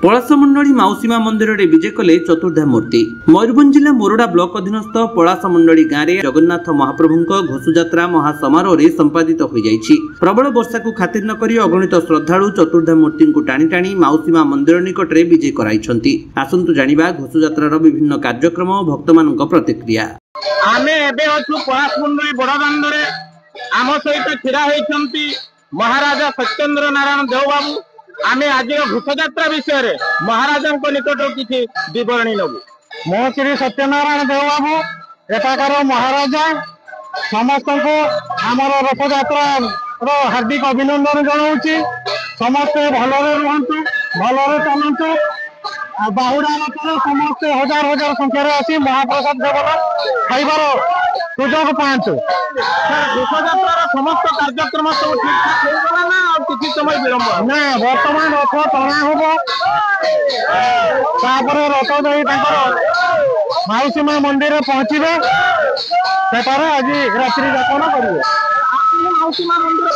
पलासमंडली माउसीमा मंदिर में विजय कले चतुर्धा मूर्ति। मयूरभंज जिला मोरडा ब्लॉक अधीनस्थ पलासमंडली गाँव में जगन्नाथ महाप्रभु घोषयात्रा महासमारोह संपादित हो जाइछि। प्रबल वर्षा को खातिर न करी अगणित श्रद्धालु चतुर्धा मूर्ति को टाणी टाणी माउसीमा मंदिर निकट में विजय कराइछन्ति। आसंतु जानिबा घोषयात्रार विभिन्न कार्यक्रम और भक्तमानक प्रतिक्रिया। आमे एबे अछु पलासमंडली बड़दांडरे आम सहित ठिरा होइछन्ति महाराजा सत्येंद्र नारायण देव बाबू। आमे आज घोषयात्रा विषय महाराजा निकट किसी विवरणी नबू। मो श्री सत्यनारायण देव बाबू एठाकार महाराजा समस्त को आमर रथयात्रा हार्दिक अभिनंदन जनाऊँगी। समस्ते भलरे रुहतु भलरे चलतु बाहुड़ा रथर समस्ते हजार हजार संख्यार आसी महाप्रसाद सेवन खाइबार सुजोग पांचु। घोषयात्रा समस्त कार्यक्रम सब ठीक ठाक होगला ना और किसी समय विलंब ना? वर्तमान रथ टणा होबो तापर रथ दई ताकर माउसीमा मंदिर पहुंचीबे सेटारे आज रात्रि यापन करिवे। माउसीमा मंदिर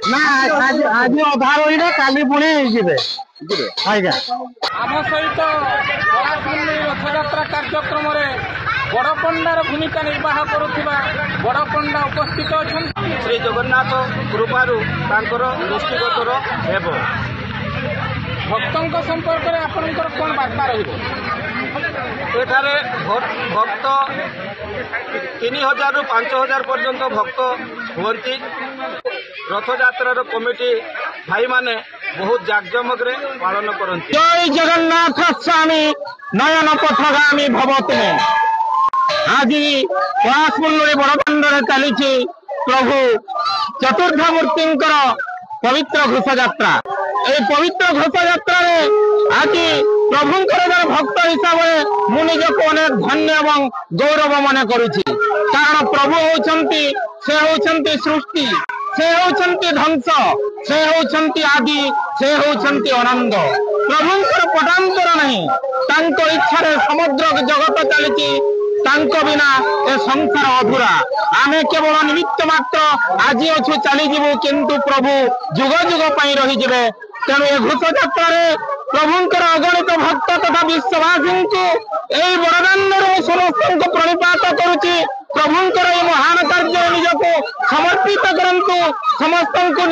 ना आज अधा रही काली पुणी जीवे आज्ञा। आम सहित रथयात्रा कार्यक्रम बड़पंडार भूमिका निर्वाह करुवा बड़पंडा उपस्थित अच्छा श्री जगन्नाथ कृपारू दृष्टिगोचर हेब। भक्तों संपर्क में आपंकर कौन बार्ता रठारे भक्त 3000 रु 5000 पर्यंत भक्त हुंती। रथयात्रार कमिटी भाई माने बहुत जाकजमक पालन करती। जय जगन्नाथ स्वामी नयन पथगामी भवत में आज पलासमंडली बड़दांडरे चली प्रभु चतुर्धा मूर्ति पवित्र घोषयात्रा। ये पवित्र घोषयात्रा आज प्रभुंकर भक्त हिसाब से मु निजक अनेक धन्य और गौरव मन करुछि। कारण प्रभु होचंती से होचंती सृष्टि, से होचंती ध्वंस, से होचंती आदि, से होचंती आनंद। प्रभुंकर पटांतर नहीं तांको इच्छा समुद्र जगत चली तांको बिना ए संसार अधूरा। आमे केवल निमित्त मात्र आज अच्छु चली जीवु किंतु प्रभु जुग जुग पाई रही जिवे। तेणु ए घोषयात्रा प्रभुंकर अगणित भक्त तथा विश्ववासी को यही बड़दांडर समस्त प्रणिपात करुच्ची। प्रभुंकर ये महान कार्य निजको समर्पित करंतु, समस्त को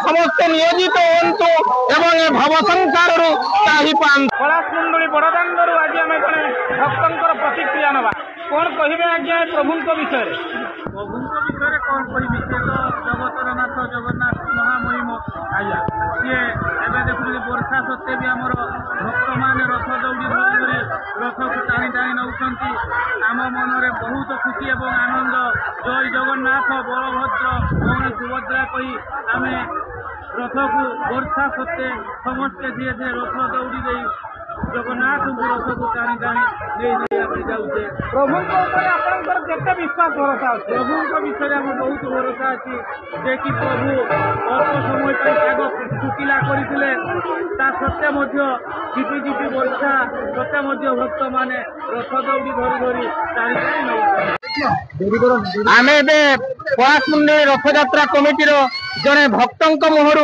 समस्त नियोजित होंतु एवं ए भव संसार ताही पान। पलासमंडली बड़दांडर आज आम जड़े भक्तर प्रतिक्रिया नवा कौन कहे आज्ञा प्रभु विषय? प्रभु विषय कौन कह जगतर नाथ जगन्नाथ महामहिम आज्ञा सी एवं देखुं वर्षा सत्वे भी आमर भक्त मैंने रथ दौड़ी धरी रथ को टाणी टाणी नौकती। आम मनरे बहुत खुशी और आनंद। जय जगन्नाथ बलभद्र कौन सुभद्रा कही आम रथ को वर्षा सत्वे समस्ते धीरे धीरे रथ दौड़ी दे जगन्नाथ को रथ को टाणी टाणी नहीं जाऊे। प्रभु केते विश्वास भरोसा? प्रभु विषय आम बहुत भरोसा अच्छी जे कि प्रभु अल्प समय आग शुकिला करते सत्वे झिपि झिपि वर्षा सत्वे भक्त माने रथ दौड़ी धरी धरी टाणी टाणी आम पलासमंडली रथयात्रा कमिटी जड़े भक्तों मुहर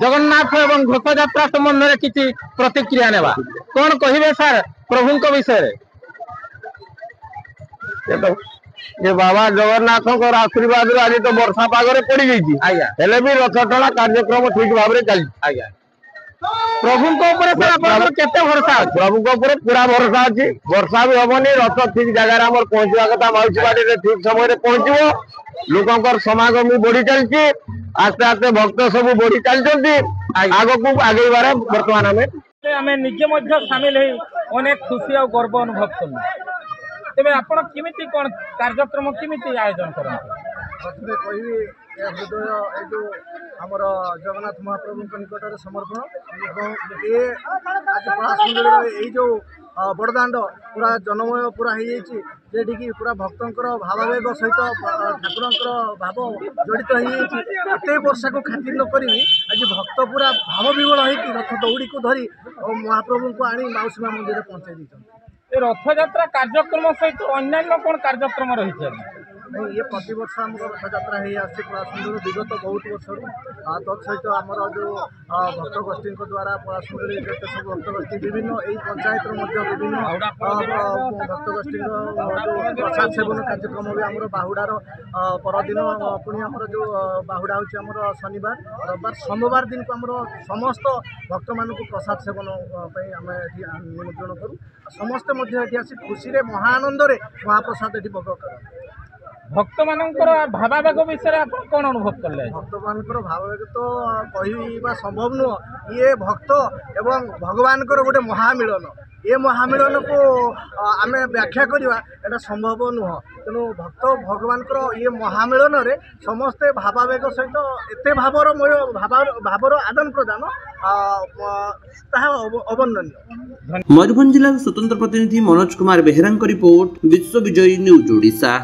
जगन्नाथ एवं घोषयात्रा संबंध में किसी प्रतिक्रिया नेबा कौन कहे सार प्रभु विषय? ये बाबा जगन्नाथ आशीर्वाद आज तो वर्षा पागरे पड़ गई भी रथ टणा कार्यक्रम ठीक भाव में चली। प्रभु केते भरोसा? प्रभु पूरा भरोसा अच्छी। वर्षा भी हमनी रथ ठीक जगह पहुंचा कथा माउसीबाड़ी ठीक समय पहुंचो। लोक समागम भी बढ़ी चलती। आस्ते आस्ते भक्त सब बढ़ी चलती आग को आगे बर्तमान आम निजे सामिल अनेक खुशी और गर्व अनुभव करूँ। तेरे आप कौन कार्यक्रम केमी आयोजन कर? हृदय जो आमर जगन्नाथ महाप्रभु निकट समर्पण ये आज पलासमंडली जो बड़दांड पूरा जनमय पूरा हो जेठी पूरा भक्तर भावावेग सहित ठाकुर भाव जड़ित होते वर्षा को खातिर न करी आज भक्त पूरा भाव विवल हो रथ दौड़ी को धरी महाप्रभु को आनी माउसीमा मंदिर पहुंचाई। रथयात्रा कार्यक्रम सहित अन्य कौन कार्यक्रम रही? नहीं ये प्रति वर्ष आम रथयात्रा पलासमुंडी विगत बहुत वर्ष तत्सहित आमर जो भक्त गोष्ठी द्वारा पलासमुंडी जिते सब भक्त गोष्ठी विभिन्न यही पंचायत विभिन्न भक्त गोष्ठी जो प्रसाद सेवन कार्यक्रम भी आम बाहुडार परदिन पुणी आमर जो बाहुडा हूँ शनिवार रविवार सोमवार दिन को आम समस्त भक्त मान प्रसाद सेवन आम निमंत्रण करूँ समस्ते आसी खुशी महाआनंद महाप्रसाद ये भोग कर भक्त मानकर भावावेग विषय कौन अनुभव कले भक्त मानकर भावावेग तो कहवा संभव नुह ये भक्त एवं भगवान गोटे महामिलन ये महामिलन को आम व्याख्या करवा एटा संभव नुह तेणु भक्त भगवान ये महामिलन रे समस्ते भावावेग सहित एते भावर आदान प्रदान मयूरभंज जिला स्वतंत्र प्रतिनिधि मनोज कुमार बेहेरा रिपोर्ट विश्व विजयी न्यूज ओडिशा।